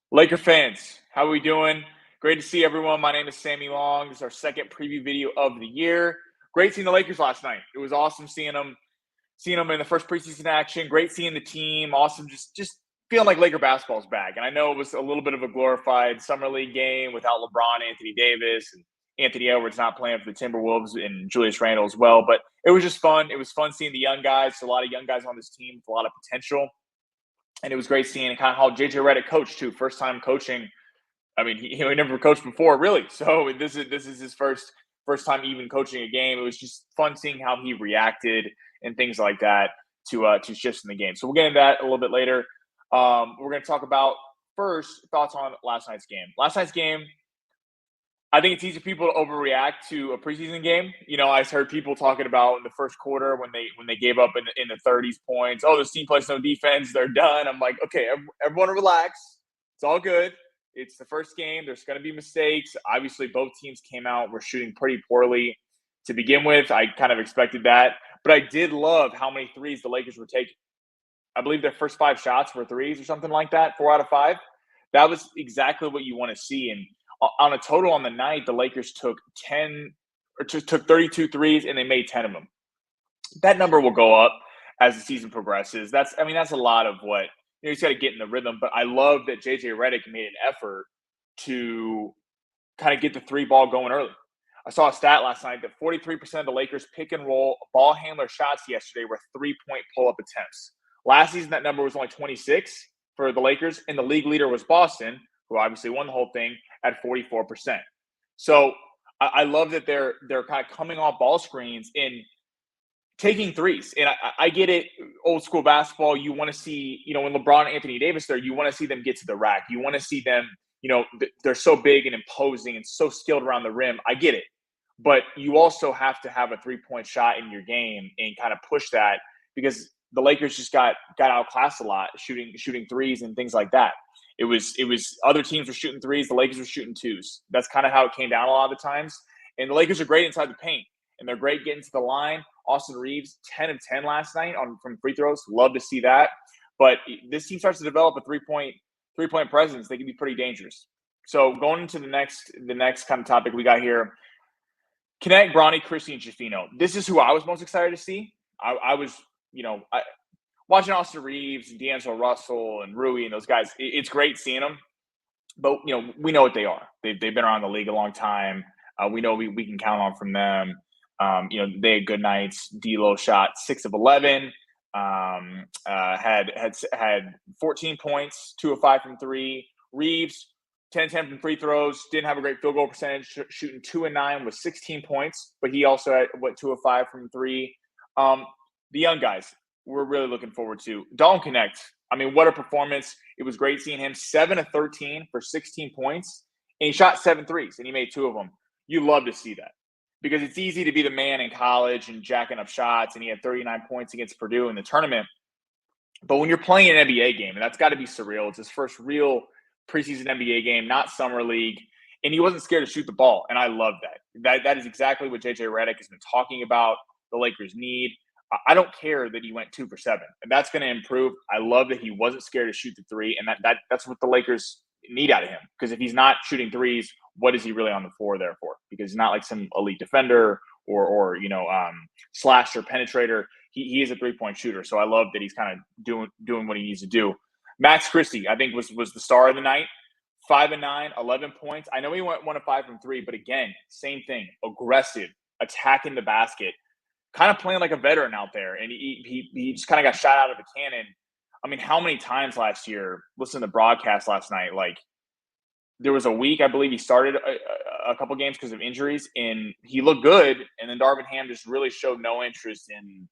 Laker fans, how are we doing? Great to see everyone. My name is Sammy Long. This is our second preview video of the year. Great seeing the Lakers last night. It was awesome seeing them in the first preseason action. Great seeing the team. Awesome, just feeling like Laker basketball's back. And I know it was a little bit of a glorified summer league game without LeBron, Anthony Davis, and Anthony Edwards not playing for the Timberwolves, and Julius Randle as well. But it was just fun. It was fun seeing the young guys. A lot of young guys on this team with a lot of potential. And it was great seeing kind of how JJ Redick coached too. First time coaching. I mean, he never coached before, really. So this is his first time even coaching a game. It was just fun seeing how he reacted and things like that to shifts in the game. So we'll get into that a little bit later. We're going to talk about first thoughts on last night's game. Last night's game, I think it's easy for people to overreact to a preseason game. I heard people talking about in the first quarter when they gave up in the 30s points. Oh, this team plays no defense. They're done. I'm like, okay, everyone relax. It's all good. It's the first game. There's going to be mistakes. Obviously, both teams came out, were shooting pretty poorly to begin with. I kind of expected that. But I did love how many threes the Lakers were taking. I believe their first 5 shots were threes or something like that, 4 out of 5. That was exactly what you want to see. And on a total on the night, the Lakers took 32 threes and they made 10 of them. That number will go up as the season progresses. That's a lot of what you just got to get in the rhythm. But I love that JJ Redick made an effort to kind of get the three ball going early. I saw a stat last night that 43% of the Lakers pick and roll ball handler shots yesterday were 3-point pull up attempts. Last season, that number was only 26 for the Lakers, and the league leader was Boston, who obviously won the whole thing, at 44%. So I love that they're kind of coming off ball screens and taking threes. And I get it, old school basketball, you want to see, when LeBron and Anthony Davis there, you want to see them get to the rack. You want to see them, they're so big and imposing and so skilled around the rim. I get it. But you also have to have a 3-point shot in your game and kind of push that, because the Lakers just got outclassed a lot, shooting threes and things like that. It was other teams were shooting threes, the Lakers were shooting twos. That's kind of how it came down a lot of the times. And the Lakers are great inside the paint, and they're great getting to the line. Austin Reeves, 10 of 10 last night from free throws. Love to see that. But this team starts to develop a three-point presence. They can be pretty dangerous. So going into the next kind of topic we got here, Knecht, Bronny, Christie, and Schifino. This is who I was most excited to see. I was, watching Austin Reeves and D'Angelo Russell and Rui and those guys. It's great seeing them, but we know what they are. They've been around the league a long time. We know we can count on from them. They had good nights. D'Lo shot 6 of 11. Had 14 points, 2 of 5 from 3. Reeves 10-10 from free throws. Didn't have a great field goal percentage, shooting 2 of 9 with 16 points, but he also had 2 of 5 from 3. The young guys we're really looking forward to. Dalton Knecht. What a performance. It was great seeing him 7 of 13 for 16 points, and he shot 7 threes, and he made 2 of them. You love to see that, because it's easy to be the man in college and jacking up shots, and he had 39 points against Purdue in the tournament. But when you're playing an NBA game, and that's got to be surreal. It's his first real preseason NBA game, not summer league, and he wasn't scared to shoot the ball, and I love that. That is exactly what JJ Redick has been talking about the Lakers need. I don't care that he went 2 for 7, and that's going to improve. I love that he wasn't scared to shoot the three, and that's what the Lakers need out of him. Because if he's not shooting threes, what is he really on the floor there for? Because he's not like some elite defender or slasher penetrator. He is a 3-point shooter, so I love that he's kind of doing what he needs to do. Max Christie, I think, was the star of the night. 5 of 9, 11 points. I know he went 1 of 5 from 3, but again, same thing. Aggressive, attacking the basket, kind of playing like a veteran out there. And he just kind of got shot out of a cannon. How many times last year, listening to the broadcast last night, like there was a week, I believe he started a couple games because of injuries, and he looked good. And then Darvin Ham just really showed no interest in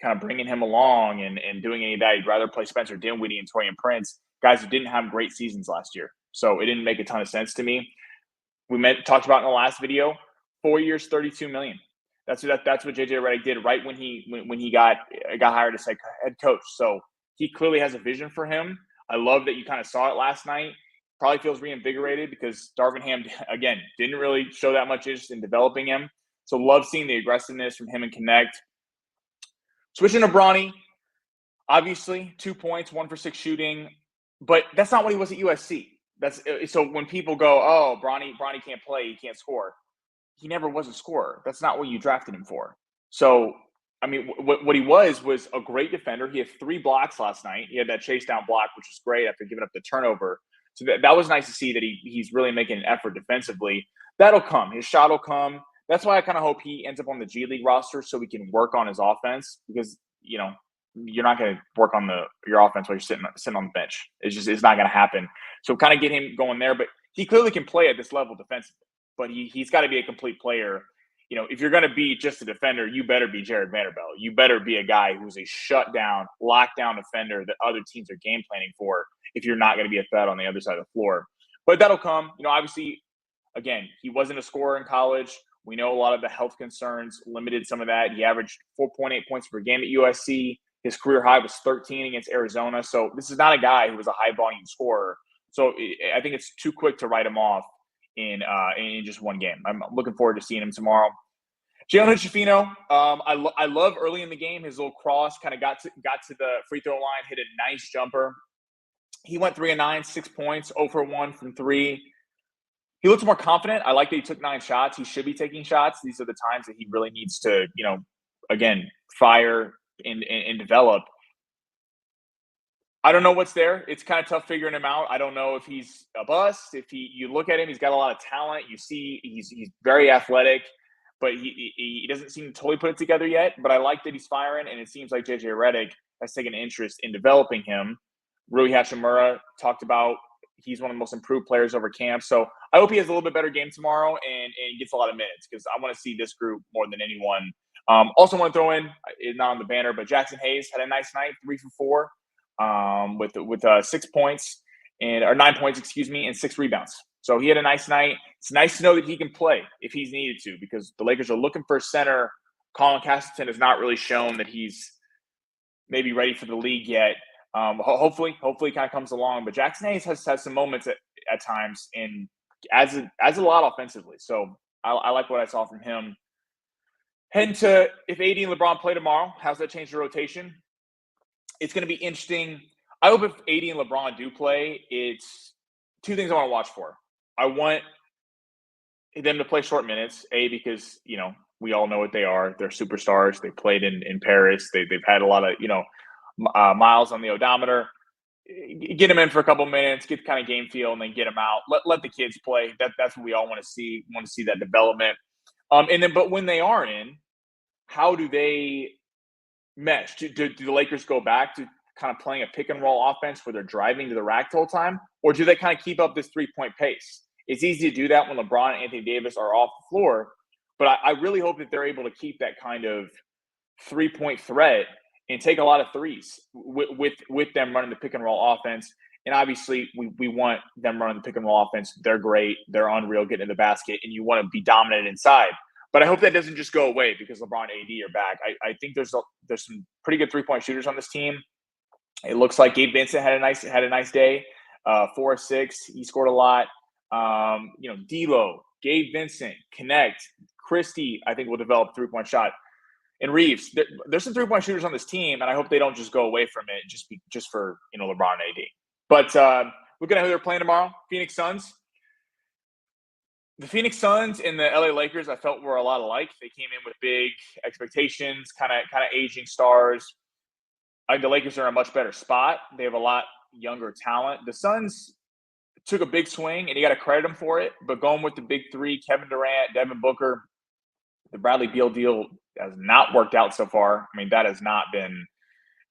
kind of bringing him along and doing any of that. He'd rather play Spencer Dinwiddie and Torian Prince, guys who didn't have great seasons last year. So it didn't make a ton of sense to me. We talked about in the last video, 4 years, $32 million. That's what JJ Redick did right when he got hired as head coach. So he clearly has a vision for him. I love that you kind of saw it last night. Probably feels reinvigorated because Darvin Ham, again, didn't really show that much interest in developing him. So love seeing the aggressiveness from him and Knecht. Switching to Bronny, obviously 2 points, 1 for 6 shooting. But that's not what he was at USC. That's so when people go, "Oh, Bronny can't play, he can't score." He never was a scorer. That's not what you drafted him for. So, I mean, what he was a great defender. He had 3 blocks last night. He had that chase down block, which was great after giving up the turnover. So that was nice to see that he's really making an effort defensively. That'll come. His shot will come. That's why I kind of hope he ends up on the G League roster so we can work on his offense because, you're not going to work on your offense while you're sitting on the bench. It's not going to happen. So kind of get him going there. But he clearly can play at this level defensively. But he's got to be a complete player. If you're going to be just a defender, you better be Jared Vanderbilt. You better be a guy who's a shutdown, lockdown defender that other teams are game planning for if you're not going to be a threat on the other side of the floor. But that'll come. Obviously, again, he wasn't a scorer in college. We know a lot of the health concerns limited some of that. He averaged 4.8 points per game at USC. His career high was 13 against Arizona. So this is not a guy who was a high volume scorer. So I think it's too quick to write him off in just one game. I'm looking forward to seeing him tomorrow. Jalen Schifino, I love early in the game his little cross kind of got to the free throw line, hit a nice jumper. He went 3 of 9, 6 points, 0 for 1 from 3. He looks more confident. I like that he took 9 shots. He should be taking shots. These are the times that he really needs to, again, fire and develop. I don't know what's there. It's kind of tough figuring him out. I don't know if he's a bust. If you look at him, he's got a lot of talent. You see, he's very athletic, but he doesn't seem to totally put it together yet. But I like that he's firing, and it seems like JJ Redick has taken an interest in developing him. Rui Hachimura talked about he's one of the most improved players over camp. So I hope he has a little bit better game tomorrow and gets a lot of minutes because I want to see this group more than anyone. Also want to throw in, not on the banner, but Jackson Hayes had a nice night, 3 for 4. With 6 points or 9 points, and 6 rebounds. So he had a nice night. It's nice to know that he can play if he's needed to because the Lakers are looking for a center. Colin Castleton has not really shown that he's maybe ready for the league yet. Hopefully kind of comes along. But Jackson Hayes has some moments at times and adds a lot offensively. So I like what I saw from him. Heading to if AD and LeBron play tomorrow, how's that change the rotation? It's going to be interesting. I hope if AD and LeBron do play, it's 2 things I want to watch for. I want them to play short minutes, because, we all know what they are. They're superstars. They played in Paris. They've had a lot of, miles on the odometer. Get them in for a couple minutes, get the kind of game feel, and then get them out. Let the kids play. That's what we all want to see. Want to see that development. But when they are in, how do they mesh? Do the Lakers go back to kind of playing a pick and roll offense where they're driving to the rack the whole time? Or do they kind of keep up this 3-point pace? It's easy to do that when LeBron and Anthony Davis are off the floor. But I really hope that they're able to keep that kind of 3-point threat and take a lot of threes with them running the pick and roll offense. And obviously, we want them running the pick and roll offense. They're great. They're unreal getting in the basket, and you want to be dominant inside. But I hope that doesn't just go away because LeBron and AD are back. I think there's some pretty good 3-point shooters on this team. It looks like Gabe Vincent had a nice day, 4 of 6. He scored a lot. D'Lo, Gabe Vincent, Knecht, Christie, I think will develop a 3-point shot. And Reeves, there's some 3-point shooters on this team, and I hope they don't just go away from it just for LeBron and AD. But looking at who they're playing tomorrow, Phoenix Suns. The Phoenix Suns and the LA Lakers, I felt were a lot alike. They came in with big expectations, kind of aging stars. I think the Lakers are in a much better spot. They have a lot younger talent. The Suns took a big swing, and you got to credit them for it. But going with the big 3, Kevin Durant, Devin Booker, the Bradley Beal deal has not worked out so far. I mean, that has not been,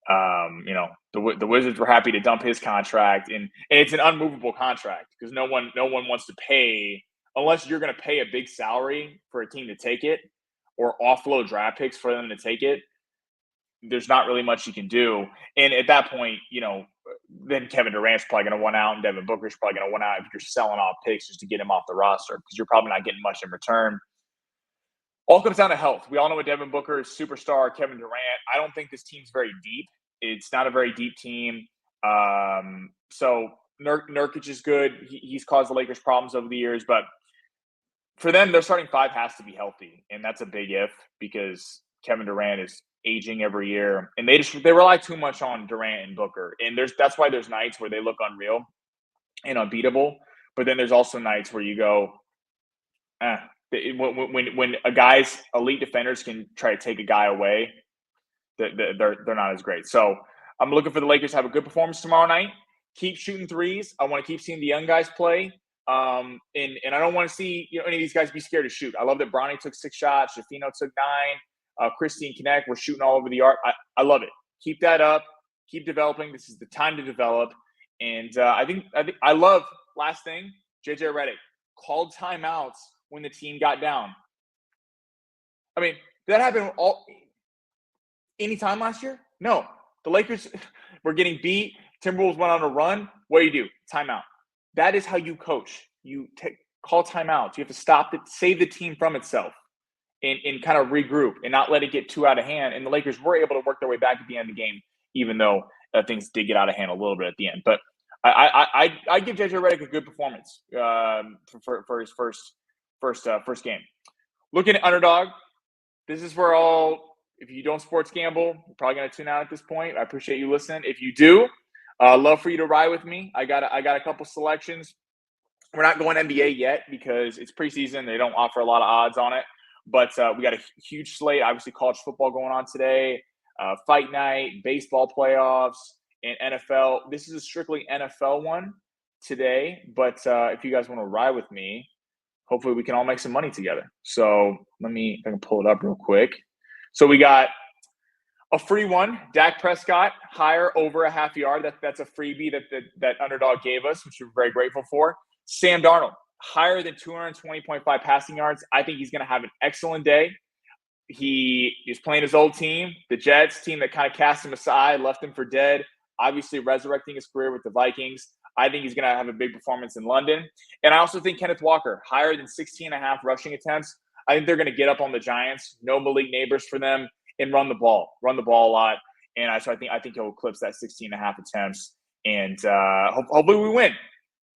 the Wizards were happy to dump his contract, and it's an unmovable contract because no one wants to pay unless you're going to pay a big salary for a team to take it or offload draft picks for them to take it. There's not really much you can do. And at that point, then Kevin Durant's probably going to want out and Devin Booker's probably going to want out if you're selling off picks just to get him off the roster because you're probably not getting much in return. All comes down to health. We all know what Devin Booker is, superstar, Kevin Durant. I don't think this team's very deep. It's not a very deep team. So Nurkic is good. He's caused the Lakers problems over the years. But for them, their starting 5 has to be healthy. And that's a big if because Kevin Durant is aging every year, and they rely too much on Durant and Booker. And that's why there's nights where they look unreal and unbeatable, but then there's also nights where you go, eh. When a guy's elite defenders can try to take a guy away, they're not as great. So I'm looking for the Lakers to have a good performance tomorrow night. Keep shooting threes. I want to keep seeing the young guys play. And I don't want to see any of these guys be scared to shoot. I love that Bronny took 6 shots. Schifino took 9. Christie and Knecht were shooting all over the arc. I love it. Keep that up. Keep developing. This is the time to develop. And I think I love, last thing, JJ Redick called timeouts when the team got down. I mean, did that happen any time last year? No. The Lakers were getting beat. Timberwolves went on a run. What do? Timeout. That is how you coach. You call timeouts. You have to stop it, save the team from itself, and kind of regroup and not let it get too out of hand. And the Lakers were able to work their way back at the end of the game, even though things did get out of hand a little bit at the end. But I give JJ Redick a good performance for his first game. Looking at Underdog, this is where if you don't sports gamble, you're probably going to tune out at this point. I appreciate you listening. If you do, love for you to ride with me. I got a couple selections. We're not going NBA yet because it's preseason. They don't offer a lot of odds on it. But we got a huge slate. Obviously, college football going on today, fight night, baseball playoffs, and NFL. This is a strictly NFL one today. But if you guys want to ride with me, hopefully we can all make some money together. So if I can pull it up real quick. So we got a free one, Dak Prescott, higher over a half yard. That's a freebie that Underdog gave us, which we're very grateful for. Sam Darnold, higher than 220.5 passing yards. I think he's going to have an excellent day. He is playing his old team, the Jets, team that kind of cast him aside, left him for dead, obviously resurrecting his career with the Vikings. I think he's going to have a big performance in London. And I also think Kenneth Walker, higher than 16.5 rushing attempts. I think they're going to get up on the Giants, no Malik Neighbors for them, and run the ball a lot. And so I think he'll eclipse that 16.5 attempts. And hopefully we win.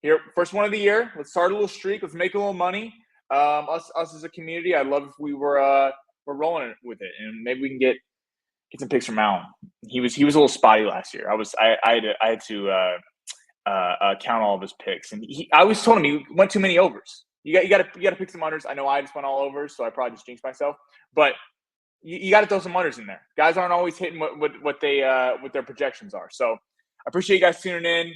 Here, first one of the year. Let's start a little streak. Let's make a little money. Us as a community, I'd love if we we're rolling with it, and maybe we can get some picks from Allen. He was a little spotty last year. I had to count all of his picks, and I always told him he went too many overs. You got to pick some unders. I know I just went all overs, so I probably just jinxed myself. But you got to throw some unders in there. Guys aren't always hitting what their projections are. So I appreciate you guys tuning in.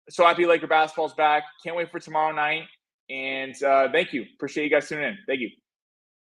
So happy Laker basketball's back. Can't wait for tomorrow night. And thank you. Appreciate you guys tuning in. Thank you.